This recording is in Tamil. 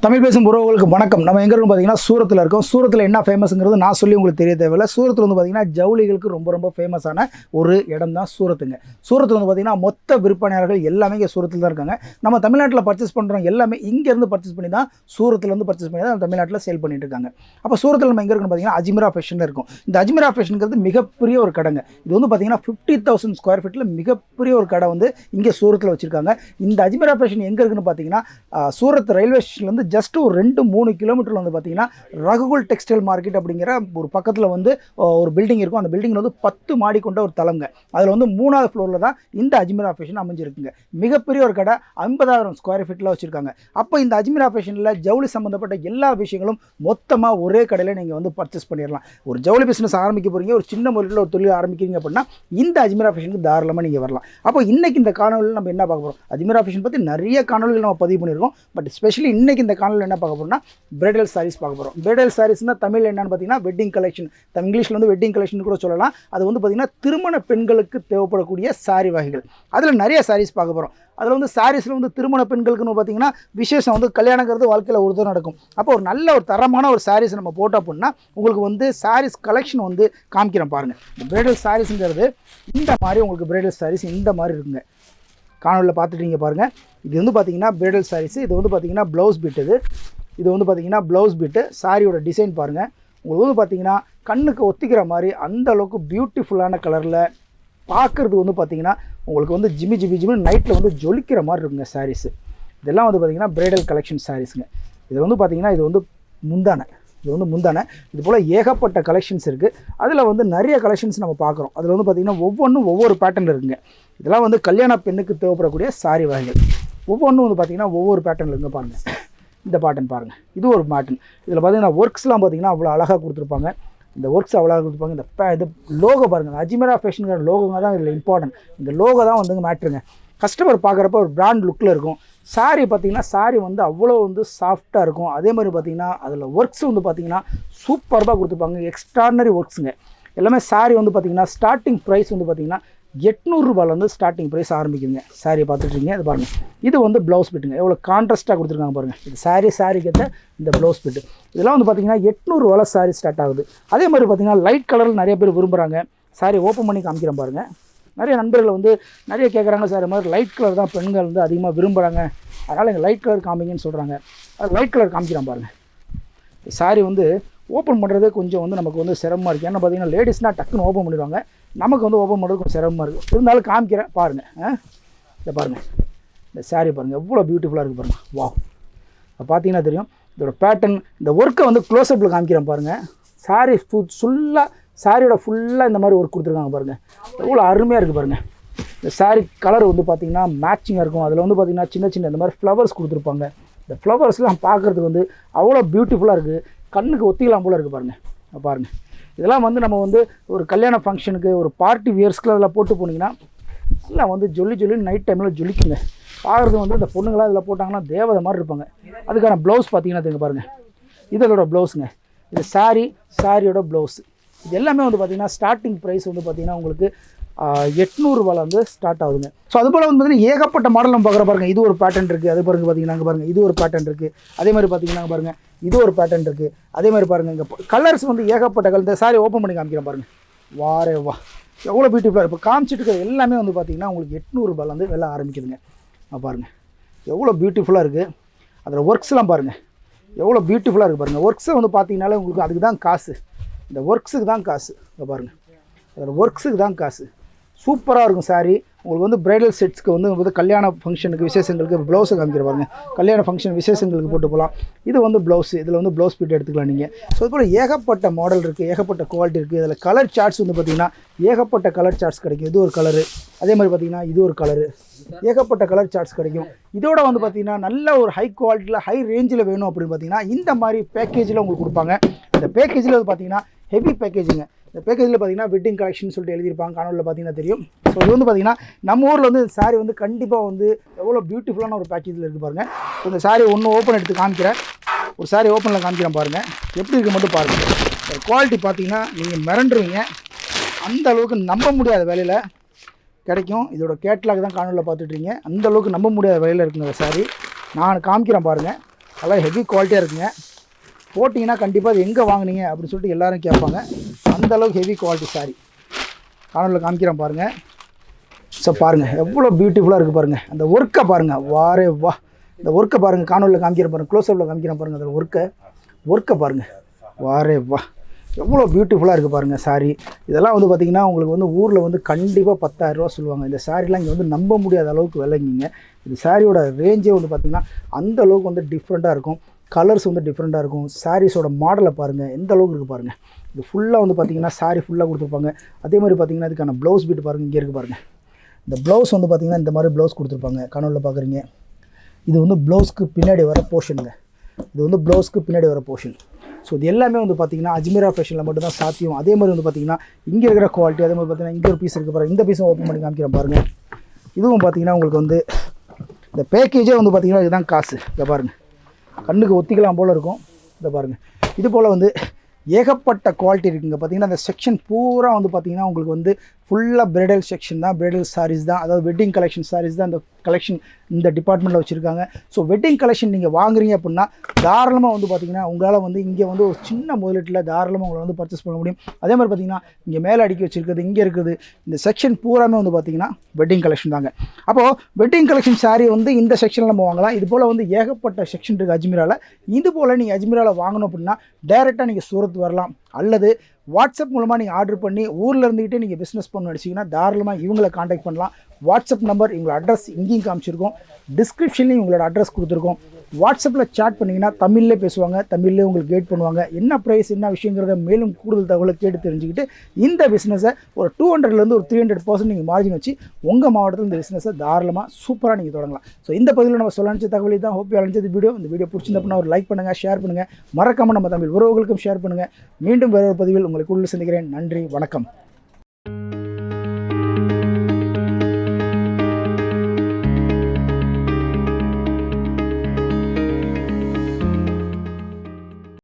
தமிழ் பேசும் உறவுகளுக்கு வணக்கம். நம்ம எங்கே இருக்கோம் பார்த்தீங்கன்னா சூரத்தில் இருக்கோம். சூரத்தில் என்ன ஃபேமஸுங்கிறது நான் சொல்லி உங்களுக்கு தெரிய தேவையில்லை. சூரத்தில் வந்து பார்த்தீங்கன்னா ஜவுளிகளுக்கு ரொம்ப ஃபேமஸான ஒரு இடம் தான் சூரத்துங்க. சூரத்தில் வந்து பார்த்தீங்கன்னா மொத்த விற்பனையாளர்கள் எல்லாமே இங்கே சூரத்தில் தான் இருக்காங்க. நம்ம தமிழ்நாட்டில் பர்ச்சேஸ் பண்ணுறோம் எல்லாமே இங்கேருந்து பர்ச்சேஸ் பண்ணி தான் சூரத்துலேருந்து பர்ச்சேஸ் பண்ணி தான் தமிழ்நாட்டில் சேல் பண்ணிட்டு இருக்காங்க. அப்போ சூரத்தில் நம்ம எங்கே இருக்குன்னு பார்த்தீங்கன்னா அஜ்மீரா ஃபேஷனில் இருக்கும். இந்த அஜ்மீரா ஃபேஷனுங்கிறது மிகப்பெரிய ஒரு கடைங்க. இது வந்து பார்த்தீங்கன்னா 50,000 ஸ்கொயர் ஃபீட்டில் மிகப்பெரிய ஒரு கடை வந்து இங்கே சூரத்தில் வச்சுருக்காங்க. இந்த அஜ்மீரா ஃபேஷன் எங்கே இருக்குன்னு பார்த்தீங்கன்னா சூரத் ரயில்வே ஸ்டேஷன்லேருந்து ஜஸ்ட் ஒரு 2-3 கிலோமீட்டரில் வந்து பார்த்தீங்கன்னா ரகுகுல் டெக்ஸ்டைல் மார்க்கெட் அப்படிங்கிற ஒரு பக்கத்தில் வந்து ஒரு பில்டிங் இருக்கும். அந்த பில்டிங்கில் வந்து 10 மாடி கொண்ட ஒரு தளம்ங்க. அதில் வந்து 3வது ஃப்ளோரில் தான் இந்த அஜ்மீரா ஃபேஷன் அமைஞ்சிருக்குங்க. மிகப்பெரிய ஒரு கடை 50,000 ஸ்கொயர் ஃபீட்டில் வச்சுருக்காங்க. அப்போ இந்த அஜ்மீரா ஃபேஷனில் ஜவுளி சம்மந்தப்பட்ட எல்லா விஷயங்களும் மொத்தமாக ஒரே கடையில் நீங்கள் வந்து பர்ச்சேஸ் பண்ணிடலாம். ஒரு ஜவுளி பிஸ்னஸ் ஆரம்பிக்க போகிறீங்க, ஒரு சின்ன முறையில் ஒரு தொழில் ஆரம்பிக்கிறீங்க அப்படின்னா இந்த அஜ்மீரா ஃபேஷனுக்கு தாராளமாக நீங்கள் வரலாம். அப்போ இன்றைக்கி இந்த காணொலியில் நம்ம என்ன பார்க்க போகிறோம்? அஜ்மீரா ஃபேஷன் பற்றி நிறைய காணொலிகள் நம்ம பதிவு பண்ணியிருக்கோம். பட் ஸ்பெஷலி இன்றைக்கி இந்த காணொலியில் என்ன பார்க்க போகிறோம்னா பிரைடல் சாரீஸ் பார்க்க போகிறோம். பிரைடல் சாரீஸ்னால் தமிழ் என்னன்னு பார்த்தீங்கன்னா வெட்டிங் கலெக்ஷன். இங்கிலீஷில் வந்து வெட்டிங் கலெக்ஷன் கூட சொல்லலாம். அது வந்து பார்த்திங்கன்னா திருமண பெண்களுக்கு தேவைப்படக்கூடிய சாரீ வகைகள். அதில் நிறைய சாரீஸ் பார்க்க போகிறோம். அதில் வந்து சாரீஸில் வந்து திருமண பெண்களுக்குன்னு பார்த்தீங்கன்னா விசேஷம் வந்து கல்யாணங்கிறது வாழ்க்கையில் ஒரு தான் நடக்கும். அப்போ ஒரு நல்ல ஒரு தரமான ஒரு சாரீஸ் நம்ம போட்டோம் அப்படின்னா உங்களுக்கு வந்து சாரீஸ் கலெக்ஷன் வந்து காமிக்கிறோம் பாருங்கள். இந்த பிரைடல் சாரீஸுங்கிறது இந்த மாதிரி உங்களுக்கு பிரைடல் சாரீஸ் இந்த மாதிரி இருக்குங்க. காணொலியில் பார்த்துட்டீங்க பாருங்கள். இது வந்து பார்த்திங்கன்னா பிரைடல் சாரீஸ். இது வந்து பார்த்திங்கன்னா ப்ளவுஸ் பிட். இது வந்து பார்த்திங்கன்னா ப்ளவுஸ் பிட்டு. சாரியோட டிசைன் பாருங்கள். உங்களுக்கு வந்து பார்த்திங்கன்னா கண்ணுக்கு ஒத்திக்கிற மாதிரி அந்த அளவுக்கு பியூட்டிஃபுல்லான கலரில் பார்க்குறது வந்து பார்த்திங்கன்னா உங்களுக்கு வந்து ஜிம்மி நைட்டில் வந்து ஜொலிக்கிற மாதிரி இருக்குங்க சாரீஸு. இதெல்லாம் வந்து பார்த்திங்கன்னா பிரைடல் கலெக்ஷன் சாரீஸுங்க. இது வந்து பார்த்திங்கன்னா இது வந்து முந்தானை. இது போல் ஏகப்பட்ட கலெக்ஷன்ஸ் இருக்குது. அதில் வந்து நிறைய கலெக்ஷன்ஸ் நம்ம பார்க்குறோம். அதில் வந்து பார்த்திங்கன்னா ஒவ்வொன்றும் ஒவ்வொரு பேட்டர்னில் இருக்குங்க. இதெல்லாம் வந்து கல்யாண பெண்ணுக்கு தேவைப்படக்கூடிய சாரி வகைகள். ஒவ்வொன்றும் வந்து பார்த்திங்கன்னா ஒவ்வொரு பேட்டர்னில் இருக்குங்க பாருங்கள். இந்த பேட்டர்ன் பாருங்கள், இது ஒரு பேட்டர்ன். இதில் பார்த்தீங்கன்னா ஒர்க்ஸ்லாம் பார்த்திங்கன்னா அவ்வளோ அழகாக கொடுத்துருப்பாங்க. இந்த ஒர்க்ஸ் அவ்வளோ கொடுத்துருப்பாங்க. இது லோகோ பாருங்கள். அஜ்மீரா ஃபேஷனுங்கிற லோகோங்க தான் இதில் இம்பார்ட்டன்ட். இந்த லோகோ தான் வந்துங்க மேட்ருங்க. கஸ்டமர் பார்க்குறப்ப ஒரு பிராண்ட் லுக்கில் இருக்கும். சாரீ பார்த்திங்கன்னா சாரீ வந்து அவ்வளோ வந்து சாஃப்டாக இருக்கும். அதே மாதிரி பார்த்திங்கன்னா அதில் ஒர்க்ஸ் வந்து பார்த்திங்கன்னா சூப்பராக கொடுத்துருப்பாங்க. எக்ஸ்ட்ரானரி ஒர்க்ஸுங்க எல்லாமே. சாரீ வந்து பார்த்திங்கன்னா ஸ்டார்டிங் ப்ரைஸ் வந்து பார்த்திங்கன்னா 800 ரூபாயிலேருந்து ஸ்டார்டிங் ப்ரைஸ் ஆரம்பிக்குதுங்க. சாரியை பார்த்துட்ருக்கீங்க. இது பாருங்கள். இது வந்து ப்ளவுஸ் பிட்டுங்க. எவ்வளோ கான்ட்ராஸ்ட்டாக கொடுத்துருக்காங்க பாருங்கள். இது சாரிக்கேற்ற இந்த ப்ளவுஸ் பிட்டு. இதெல்லாம் வந்து பார்த்திங்கன்னா 800 ரூபாயில் சாரி ஸ்டார்ட் ஆகுது. அதே மாதிரி பார்த்திங்கன்னா லைட் கலரில் நிறைய பேர் விரும்புகிறாங்க. சாரி ஓப்பன் பண்ணி காமிக்கிறேன் பாருங்கள். நிறைய நண்பர்கள் வந்து நிறைய கேட்குறாங்க, சார் மாதிரி லைட் கலர் தான் பெண்கள் வந்து அதிகமாக விரும்புகிறாங்க, அதனால் எங்கள் லைட் கலர் காமிங்கன்னு சொல்கிறாங்க. அது லைட் கலர் காமிக்கிறேன் பாருங்கள். சாரி வந்து ஓப்பன் பண்ணுறதே கொஞ்சம் வந்து நமக்கு வந்து சிரமமாக இருக்குது. ஏன்னா பார்த்திங்கன்னா லேடிஸ்னால் டக்குன்னு ஓப்பன் பண்ணிடுவாங்க. நமக்கு வந்து ஓப்பன் பண்ணுறது கொஞ்சம் சிரமமாக இருக்குது. இருந்தாலும் காமிக்கிறேன் பாருங்கள். இதை பாருங்கள். இந்த சாரீ பாருங்கள் எவ்வளோ பியூட்டிஃபுல்லாக இருக்குது பாருங்கள். வா, பார்த்தீங்கன்னா தெரியும். இதோட பேட்டர்ன், இந்த ஒர்க்கை வந்து க்ளோஸ்அப்பில் காமிக்கிறேன் பாருங்கள். சாரீ ஃபுல்லாக சாரியோட ஃபுல்லாக இந்த மாதிரி ஒர்க் கொடுத்துருக்காங்க பாருங்கள். எவ்வளோ அருமையாக இருக்குது பாருங்கள். இந்த சாரீ கலர் வந்து பார்த்திங்கன்னா மேட்சிங்காக இருக்கும். அதில் வந்து பார்த்திங்கன்னா சின்ன இந்த மாதிரி ஃப்ளவர்ஸ் கொடுத்துருப்பாங்க. இந்த ஃப்ளவர்ஸ்லாம் பார்க்குறதுக்கு வந்து அவ்வளோ பியூட்டிஃபுல்லாக இருக்குது. கண்ணுக்கு ஒத்திக்கலாம் போல் இருக்குது பாருங்கள். இதெல்லாம் வந்து நம்ம வந்து ஒரு கல்யாண ஃபங்க்ஷனுக்கு ஒரு பார்ட்டி வியர்ஸ்க்கு அதில் போட்டு போனீங்கன்னா எல்லாம் வந்து ஜொல்லி நைட் டைமில் ஜொலிக்குங்க. பார்க்குறது வந்து இந்த பொண்ணுங்களாம் இதில் போட்டாங்கன்னா தேவதை மாதிரி இருப்பாங்க. அதுக்கான ப்ளவுஸ் பார்த்தீங்கன்னா தெரியுங்க பாருங்கள். இதோட ப்ளவுஸுங்க. இது சாரியோட ப்ளவுஸ். இது எல்லாமே வந்து பார்த்திங்கன்னா ஸ்டார்டிங் ப்ரைஸ் வந்து பார்த்திங்கன்னா உங்களுக்கு 800 ரூபாயில் வந்து ஸ்டார்ட் ஆகுதுங்க. ஸோ அது போல் வந்து பார்த்திங்கன்னா ஏகப்பட்ட மாடல் நம்ம பார்க்குற பாருங்கள். இது ஒரு பேட்டர்ன் இருக்குது. அது பாருங்கள் பார்த்திங்கன்னா அங்கே பாருங்கள். இது ஒரு பேட்டர்ன் இருக்குது. அதே மாதிரி பார்த்திங்கன்னா பாருங்கள் இது ஒரு பேட்டர்ன் இருக்குது. அதே மாதிரி பாருங்கள் இங்கே கலர்ஸ் வந்து ஏகப்பட்ட கலர். இந்த சாரி ஓப்பன் பண்ணி காமிக்கிறேன் பாருங்கள். வா எவ்வளோ பியூட்டிஃபுல்லாக இப்போ காமிச்சிட்டு இருக்கிறது எல்லாமே வந்து பார்த்திங்கன்னா உங்களுக்கு 800 ரூபாயில் வந்து விலை ஆரம்பிக்குதுங்க. பாருங்கள் எவ்வளோ பியூட்டிஃபுல்லாக இருக்குது. அதில் ஒர்க்ஸ்லாம் பாருங்கள் எவ்வளோ பியூட்டிஃபுல்லாக இருக்குது பாருங்கள். ஒர்க்ஸை வந்து பார்த்திங்கனாலே உங்களுக்கு அதுக்கு தான் காசு. இந்த ஒர்க்ஸுக்கு தான் காசு. இங்கே பாருங்கள், அதில் ஒர்க்ஸுக்கு தான் காசு. சூப்பராக இருக்கும் சாரீ. உங்களுக்கு வந்து பிரைடல் செட்ஸ்க்கு வந்து கல்யாண ஃபங்க்ஷனுக்கு விசேஷங்களுக்கு ப்ளவுஸை காமிக்கிற பாருங்கள். கல்யாண ஃபங்க்ஷன் விசேஷங்களுக்கு போட்டு போகலாம். இது வந்து ப்ளவுஸு. இதில் வந்து ப்ளவுஸ் பிட் எடுத்துக்கலாம் நீங்கள். ஸோ இது போல் ஏகப்பட்ட மாடல் இருக்குது, ஏகப்பட்ட குவாலிட்டி இருக்குது. இதில் கலர் சார்ட்ஸ் வந்து பார்த்திங்கன்னா ஏகப்பட்ட கலர் சார்ட்ஸ் கிடைக்கும். இது ஒரு கலரு, அதே மாதிரி பார்த்திங்கன்னா இது ஒரு கலரு, ஏகப்பட்ட கலர் சார்ட்ஸ் கிடைக்கும். இதோட வந்து பார்த்திங்கன்னா நல்ல ஒரு ஹை குவாலிட்டியில் ஹை ரேஞ்சில் வேணும் அப்படின்னு பார்த்திங்கன்னா இந்த மாதிரி பேக்கேஜில் உங்களுக்கு கொடுப்பாங்க. இந்த பேக்கேஜில் வந்து பார்த்திங்கன்னா ஹெவி பேக்கேஜிங்க. இந்த பேக்கேஜில் பார்த்திங்கன்னா வெட்டிங் கலெக்ஷன் சொல்லிட்டு எழுதியிருப்பாங்க. காணொலியில் பார்த்திங்கன்னா தெரியும். ஸோ இது வந்து பார்த்திங்கன்னா நம்ம ஊரில் வந்து சாரீ வந்து கண்டிப்பாக வந்து எவ்வளோ பியூட்டிஃபுல்லான ஒரு பேக்கேஜில் இருக்குது பாருங்கள். ஸோ இந்த சாரீ ஓப்பன் எடுத்து காமிக்கிறேன். ஒரு சாரீ ஓப்பனில் காமிக்கிறேன் பாருங்கள். எப்படி இருக்குது மட்டும் பாருங்கள். குவாலிட்டி பார்த்திங்கன்னா நீங்கள் மிரண்டுருவீங்க. அந்த அளவுக்கு நம்ப முடியாத விலையில் கிடைக்கும். இதோட கேட்லாக் தான் காணொலியில் பார்த்துட்ருக்கீங்க. அந்த அளவுக்கு நம்ப முடியாத விலையில் இருக்குங்க சாரீ. நான் காமிக்கிறேன் பாருங்கள். நல்லா ஹெவி குவாலிட்டியாக இருக்குங்க. போட்டிங்கன்னா கண்டிப்பாக அது எங்கே வாங்குனீங்க அப்படின்னு சொல்லிட்டு எல்லோரும் கேட்பாங்க. அந்தளவுக்கு ஹெவி குவாலிட்டி சாரி. காணொலியில் காமிக்கிறேன் பாருங்கள். ஸோ பாருங்கள் எவ்வளோ பியூட்டிஃபுல்லாக இருக்குது பாருங்கள். அந்த ஒர்க்கை பாருங்கள், வாரே வா. இந்த ஒர்க்கை பாருங்கள், காணொலியில் காமிக்கிறேன் பாருங்கள், க்ளோஸ்அப்பில் காமிக்கிறேன் பாருங்கள். அதில் ஒர்க்கை பாருங்கள், வாரே வா, எவ்வளோ பியூட்டிஃபுல்லாக இருக்குது பாருங்கள் சாரி. இதெல்லாம் வந்து பார்த்திங்கன்னா உங்களுக்கு வந்து ஊரில் வந்து கண்டிப்பாக 10,000 ரூபா சொல்லுவாங்க. இந்த சாரீலாம் இங்கே வந்து நம்ப முடியாத அளவுக்கு விலைங்க. இது சாரியோட ரேஞ்சே வந்து பார்த்திங்கன்னா அந்த அளவுக்கு வந்து டிஃப்ரெண்ட்டாக இருக்கும். கலர்ஸ் வந்து டிஃப்ரெண்ட்டாக இருக்கும். சாரீஸோட மாடலை பாருங்கள் எந்த அளவுக்கு இருக்குது பாருங்கள். இது ஃபுல்லாக வந்து பார்த்திங்கன்னா சாரீ ஃபுல்லாக கொடுத்துருப்பாங்க. அதே மாதிரி பார்த்திங்கன்னா இதுக்கான ப்ளவுஸ் பீட் பாருங்கள், இங்கே இருக்குது பாருங்கள். இந்த ப்ளவுஸ் வந்து பார்த்திங்கன்னா இந்த மாதிரி ப்ளவுஸ் கொடுத்துருப்பாங்க. காணொலியில் பார்க்குறீங்க. இது வந்து ப்ளவுஸ்க்கு பின்னாடி வர போர்ஷனுங்க. இது வந்து ப்ளவுஸ்க்கு பின்னாடி வர போர்ஷன். ஸோ இது எல்லாமே வந்து பார்த்திங்கன்னா அஜ்மீரா ஃபேஷனில் மட்டும் தான் சாத்தியம். அதே மாதிரி வந்து பார்த்திங்கன்னா இங்கே இருக்கிற குவாலிட்டி, அதே மாதிரி பார்த்திங்கன்னா இங்கே ஒரு பீஸ் இருக்குது பாருங்கள். இந்த பீஸும் ஓப்பன் பண்ணி காமிக்கிறேன் பாருங்கள். இதுவும் பார்த்திங்கன்னா உங்களுக்கு வந்து இந்த பேக்கேஜே வந்து பார்த்திங்கன்னா இதுதான் காசு. இதை பாருங்கள், கண்ணுக்கு ஒத்திக்கலாம் போல் இருக்கும். இதை பாருங்கள், இது போல் வந்து ஏகப்பட்ட குவாலிட்டி இருக்குங்க. பார்த்திங்கன்னா அந்த செக்ஷன் பூரா வந்து பார்த்திங்கன்னா உங்களுக்கு வந்து ஃபுல்லாக பிரைடல் செக்ஷன் தான், பிரைடல் சாரீஸ் தான், அதாவது வெட்டிங் கலெக்ஷன் சாரீஸ் தான் இந்த கலெக்ஷன் இந்த டிபார்ட்மெண்ட்டில் வச்சுருக்காங்க. ஸோ வெட்டிங் கலெக்ஷன் நீங்கள் வாங்குறீங்க அப்படின்னா தாராளமாக வந்து பார்த்திங்கன்னா உங்களால் வந்து இங்கே வந்து ஒரு சின்ன முதலீட்டில் தாராளமாக உங்களை வந்து பர்ச்சேஸ் பண்ண முடியும். அதே மாதிரி பார்த்திங்கன்னா இங்கே மேலே அடுக்கி வச்சுருக்குது, இங்கே இருக்குது இந்த செக்ஷன் பூராமே வந்து பார்த்திங்கன்னா வெட்டிங் கலெக்ஷன் தாங்க. அப்போது வெட்டிங் கலெக்ஷன் சாரீ வந்து இந்த செக்ஷனில் நம்ம வாங்கலாம். இது போல் வந்து ஏகப்பட்ட செக்ஷன் இருக்குது அஜ்மீராவில். இது போல் நீங்கள் அஜ்மீராவில் வாங்கணும் அப்படின்னா டைரெக்டாக நீங்கள் சூரத் வரலாம், அல்லது வாட்ஸ்அப் மூலமாக நீங்கள் ஆர்டர் பண்ணி ஊரில் இருந்துக்கிட்டே நீங்கள் பிஸ்னஸ் பண்ண நினச்சிங்கன்னா தாராளமாக இவங்களை காண்டாக்ட் பண்ணலாம். வாட்ஸ்அப் நம்பர், இவங்களோட அட்ரஸ் இங்கேயும் காமிச்சிருக்கோம், டிஸ்கிரிப்ஷன்லேயும் இவங்களோட அட்ரஸ் கொடுத்துருக்கோம். வாட்ஸ்அப்பில் சேட் பண்ணிங்கன்னா தமிழ்லேயே பேசுவாங்க, தமிழ்லேயே உங்களுக்கு கைட் பண்ணுவாங்க. என்ன ப்ரைஸ் என்ன விஷயங்கிறத மேலும் கூடுதல் தகவலை கேட்டு தெரிஞ்சுக்கிட்டு இந்த பிஸ்னஸை ஒரு 200லேருந்து ஒரு 300% நீங்கள் மார்ஜின் வச்சு உங்கள் மாவட்டத்தில் இந்த பிஸ்னஸை தாராளமாக சூப்பராக நீங்கள் தொடங்கலாம். ஸோ இந்த பதிவில் நம்ம சொல்ல நினச்ச தகவலை தான். ஹோப் யூ அழைச்சது வீடியோ. இந்த வீடியோ பிடிச்சிருந்தப்பனா ஒரு லைக் பண்ணுங்கள், ஷேர் பண்ணுங்கள், மறக்காமல் நம்ம தமிழ் உறவுகளுக்கும் ஷேர் பண்ணுங்கள். மீண்டும் வேறொரு பதிவில் உங்களை கூடுதல் சந்திக்கிறேன். நன்றி, வணக்கம்.